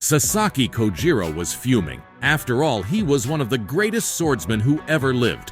Sasaki Kojiro was fuming. After all, he was one of the greatest swordsmen who ever lived.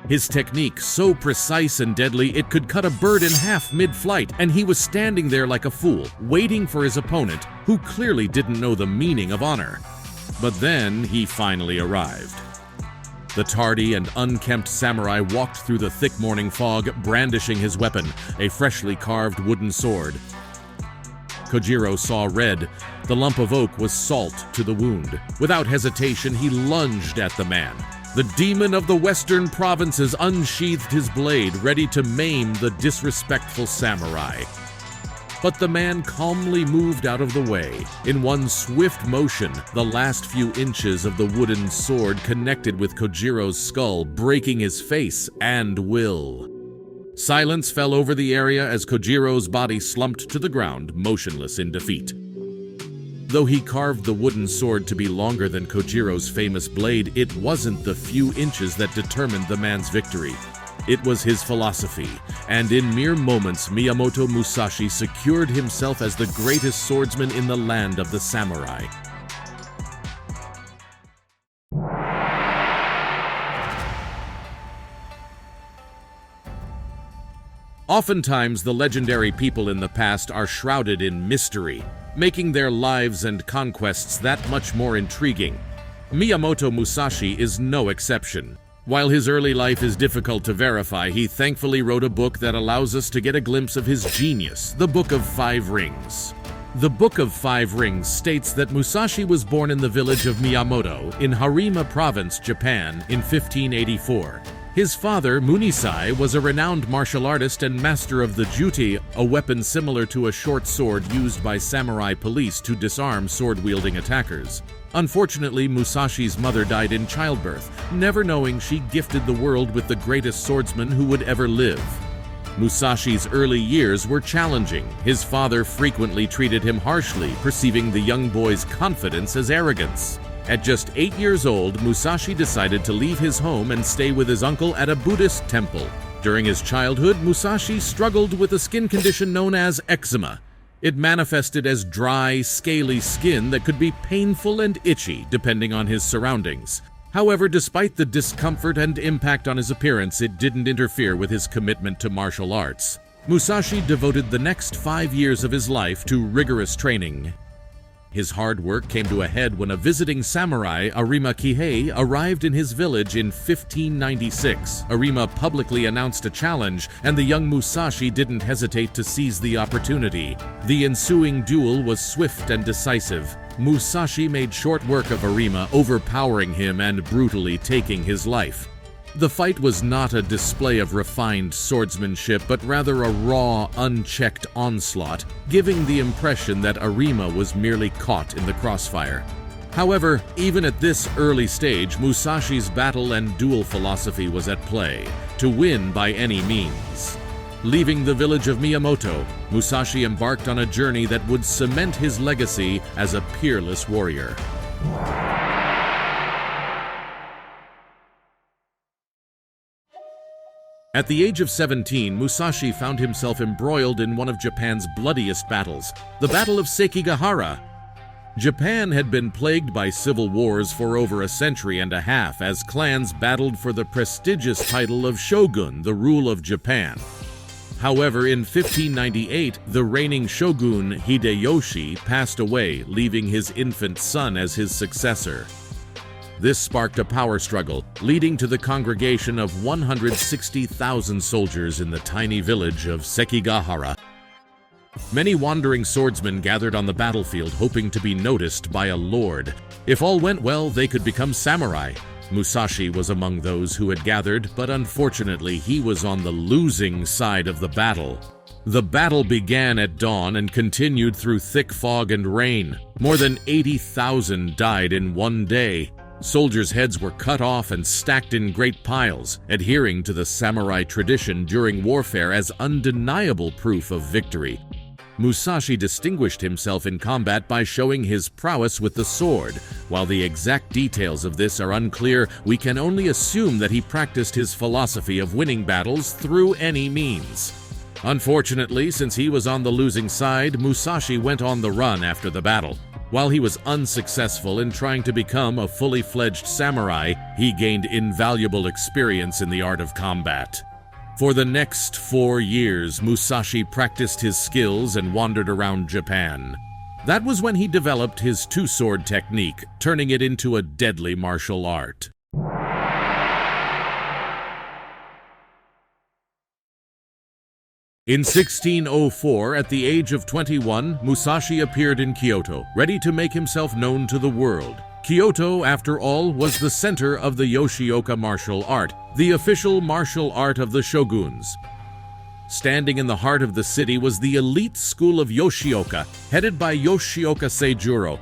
His technique so precise and deadly it could cut a bird in half mid-flight, and he was standing there like a fool, waiting for his opponent, who clearly didn't know the meaning of honor. But then he finally arrived. The tardy and unkempt samurai walked through the thick morning fog, brandishing his weapon, a freshly carved wooden sword. Kojiro saw red. The lump of oak was salt to the wound. Without hesitation, he lunged at the man. The demon of the western provinces unsheathed his blade, ready to maim the disrespectful samurai. But the man calmly moved out of the way. In one swift motion, the last few inches of the wooden sword connected with Kojiro's skull, breaking his face and will. Silence fell over the area as Kojiro's body slumped to the ground, motionless in defeat. Though he carved the wooden sword to be longer than Kojiro's famous blade, it wasn't the few inches that determined the man's victory. It was his philosophy, and in mere moments Miyamoto Musashi secured himself as the greatest swordsman in the land of the samurai. Oftentimes, the legendary people in the past are shrouded in mystery, making their lives and conquests that much more intriguing. Miyamoto Musashi is no exception. While his early life is difficult to verify, he thankfully wrote a book that allows us to get a glimpse of his genius, the Book of Five Rings. The Book of Five Rings states that Musashi was born in the village of Miyamoto in Harima Province, Japan, in 1584. His father, Munisai, was a renowned martial artist and master of the juti, a weapon similar to a short sword used by samurai police to disarm sword-wielding attackers. Unfortunately, Musashi's mother died in childbirth, never knowing she gifted the world with the greatest swordsman who would ever live. Musashi's early years were challenging. His father frequently treated him harshly, perceiving the young boy's confidence as arrogance. At just 8 years old, Musashi decided to leave his home and stay with his uncle at a Buddhist temple. During his childhood, Musashi struggled with a skin condition known as eczema. It manifested as dry, scaly skin that could be painful and itchy depending on his surroundings. However, despite the discomfort and impact on his appearance, it didn't interfere with his commitment to martial arts. Musashi devoted the next 5 years of his life to rigorous training. His hard work came to a head when a visiting samurai, Arima Kihei, arrived in his village in 1596. Arima publicly announced a challenge, and the young Musashi didn't hesitate to seize the opportunity. The ensuing duel was swift and decisive. Musashi made short work of Arima, overpowering him and brutally taking his life. The fight was not a display of refined swordsmanship, but rather a raw, unchecked onslaught, giving the impression that Arima was merely caught in the crossfire. However, even at this early stage, Musashi's battle and duel philosophy was at play, to win by any means. Leaving the village of Miyamoto, Musashi embarked on a journey that would cement his legacy as a peerless warrior. At the age of 17, Musashi found himself embroiled in one of Japan's bloodiest battles, the Battle of Sekigahara. Japan had been plagued by civil wars for over a century and a half as clans battled for the prestigious title of shogun, the rule of Japan. However, in 1598, the reigning shogun Hideyoshi passed away, leaving his infant son as his successor. This sparked a power struggle, leading to the congregation of 160,000 soldiers in the tiny village of Sekigahara. Many wandering swordsmen gathered on the battlefield hoping to be noticed by a lord. If all went well, they could become samurai. Musashi was among those who had gathered, but unfortunately he was on the losing side of the battle. The battle began at dawn and continued through thick fog and rain. More than 80,000 died in one day. Soldiers' heads were cut off and stacked in great piles, adhering to the samurai tradition during warfare as undeniable proof of victory. Musashi distinguished himself in combat by showing his prowess with the sword. While the exact details of this are unclear, we can only assume that he practiced his philosophy of winning battles through any means. Unfortunately, since he was on the losing side, Musashi went on the run after the battle. While he was unsuccessful in trying to become a fully fledged samurai, he gained invaluable experience in the art of combat. For the next 4 years, Musashi practiced his skills and wandered around Japan. That was when he developed his two-sword technique, turning it into a deadly martial art. In 1604, at the age of 21, Musashi appeared in Kyoto, ready to make himself known to the world. Kyoto, after all, was the center of the Yoshioka martial art, the official martial art of the shoguns. Standing in the heart of the city was the elite school of Yoshioka, headed by Yoshioka Seijuro.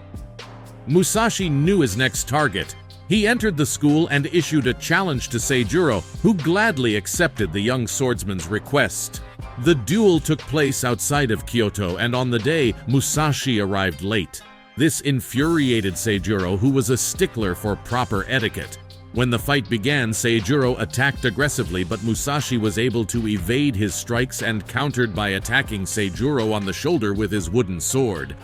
Musashi knew his next target. He entered the school and issued a challenge to Seijuro, who gladly accepted the young swordsman's request. The duel took place outside of Kyoto, and on the day, Musashi arrived late. This infuriated Seijuro, who was a stickler for proper etiquette. When the fight began, Seijuro attacked aggressively, but Musashi was able to evade his strikes and countered by attacking Seijuro on the shoulder with his wooden sword.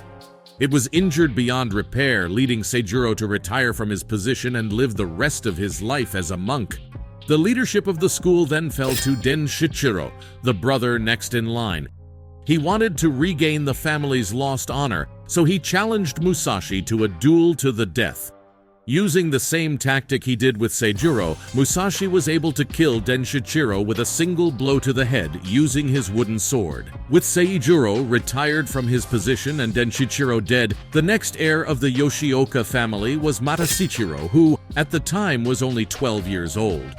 It was injured beyond repair, leading Seijuro to retire from his position and live the rest of his life as a monk. The leadership of the school then fell to Shichiro, the brother next in line. He wanted to regain the family's lost honor, so he challenged Musashi to a duel to the death. Using the same tactic he did with Seijuro, Musashi was able to kill Shichiro with a single blow to the head using his wooden sword. With Seijuro retired from his position and Shichiro dead, the next heir of the Yoshioka family was Matasichiro, who, at the time, was only 12 years old.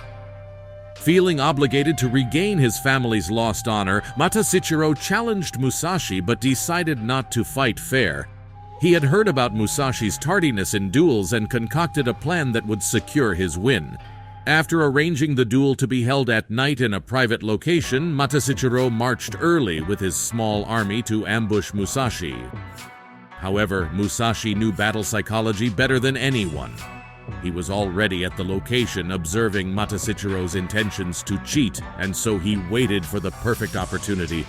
Feeling obligated to regain his family's lost honor, Matasichiro challenged Musashi but decided not to fight fair. He had heard about Musashi's tardiness in duels and concocted a plan that would secure his win. After arranging the duel to be held at night in a private location, Matasichiro marched early with his small army to ambush Musashi. However, Musashi knew battle psychology better than anyone. He was already at the location observing Matasichiro's intentions to cheat, and so he waited for the perfect opportunity.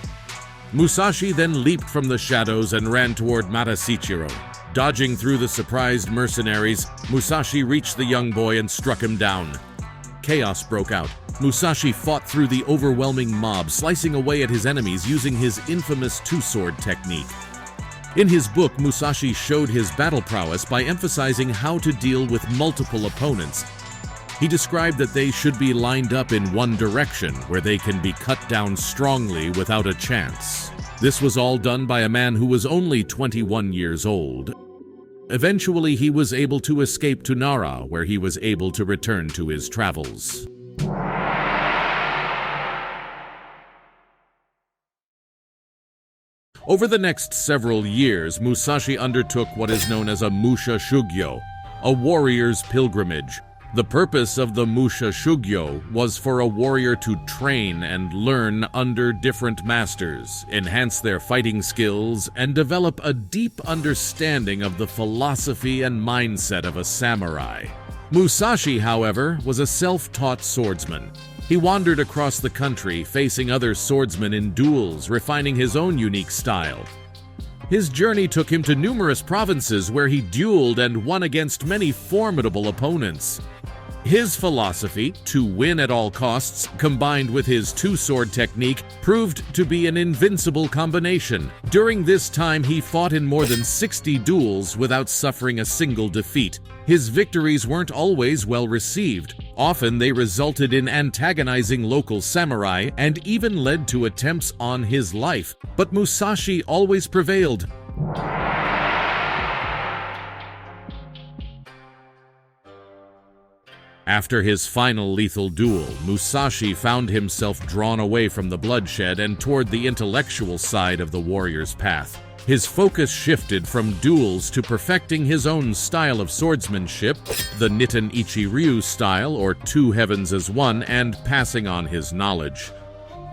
Musashi then leaped from the shadows and ran toward Matasichiro. Dodging through the surprised mercenaries, Musashi reached the young boy and struck him down. Chaos broke out. Musashi fought through the overwhelming mob, slicing away at his enemies using his infamous two-sword technique. In his book, Musashi showed his battle prowess by emphasizing how to deal with multiple opponents. He described that they should be lined up in one direction, where they can be cut down strongly without a chance. This was all done by a man who was only 21 years old. Eventually, he was able to escape to Nara, where he was able to return to his travels. Over the next several years, Musashi undertook what is known as a Musha Shugyo, a warrior's pilgrimage. The purpose of the Musha Shugyo was for a warrior to train and learn under different masters, enhance their fighting skills, and develop a deep understanding of the philosophy and mindset of a samurai. Musashi, however, was a self-taught swordsman. He wandered across the country, facing other swordsmen in duels, refining his own unique style. His journey took him to numerous provinces where he dueled and won against many formidable opponents. His philosophy, to win at all costs, combined with his two-sword technique, proved to be an invincible combination. During this time, he fought in more than 60 duels without suffering a single defeat. His victories weren't always well received. Often they resulted in antagonizing local samurai and even led to attempts on his life. But Musashi always prevailed. After his final lethal duel, Musashi found himself drawn away from the bloodshed and toward the intellectual side of the warrior's path. His focus shifted from duels to perfecting his own style of swordsmanship, the Nitten Ichi-ryu style, or two heavens as one, and passing on his knowledge.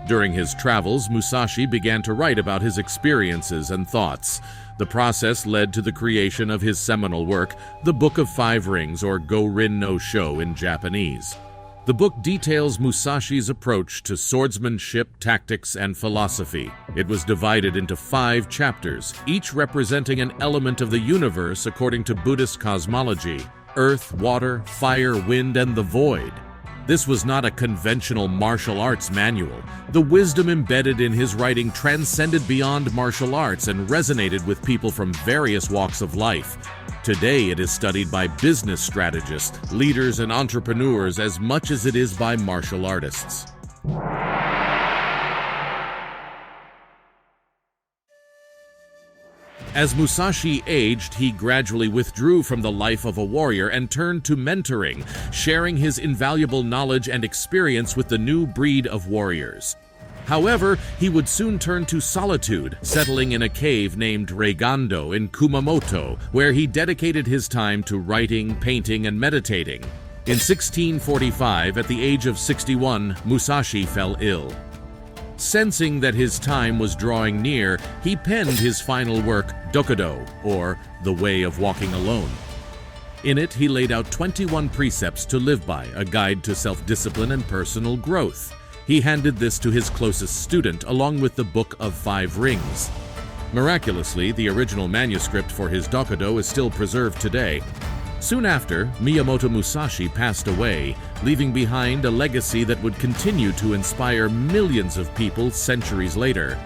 During his travels, Musashi began to write about his experiences and thoughts. The process led to the creation of his seminal work, the Book of Five Rings, or Go-Rin no Sho in Japanese. The book details Musashi's approach to swordsmanship, tactics, and philosophy. It was divided into 5 chapters, each representing an element of the universe according to Buddhist cosmology: earth, water, fire, wind, and the void. This was not a conventional martial arts manual. The wisdom embedded in his writing transcended beyond martial arts and resonated with people from various walks of life. Today, it is studied by business strategists, leaders, and entrepreneurs as much as it is by martial artists. As Musashi aged, he gradually withdrew from the life of a warrior and turned to mentoring, sharing his invaluable knowledge and experience with the new breed of warriors. However, he would soon turn to solitude, settling in a cave named Reigando in Kumamoto, where he dedicated his time to writing, painting, and meditating. In 1645, at the age of 61, Musashi fell ill. Sensing that his time was drawing near, he penned his final work, Dokudo, or The Way of Walking Alone. In it, he laid out 21 precepts to live by, a guide to self-discipline and personal growth. He handed this to his closest student, along with the Book of 5 Rings. Miraculously, the original manuscript for his Dokudo is still preserved today. Soon after, Miyamoto Musashi passed away, leaving behind a legacy that would continue to inspire millions of people centuries later.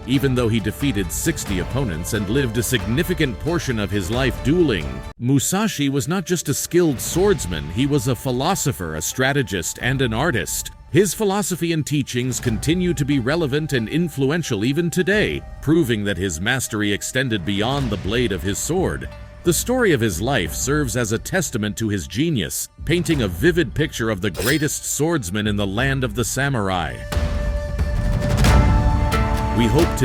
Even though he defeated 60 opponents and lived a significant portion of his life dueling, Musashi was not just a skilled swordsman, he was a philosopher, a strategist, and an artist. His philosophy and teachings continue to be relevant and influential even today, proving that his mastery extended beyond the blade of his sword. The story of his life serves as a testament to his genius, painting a vivid picture of the greatest swordsman in the land of the samurai. We hope today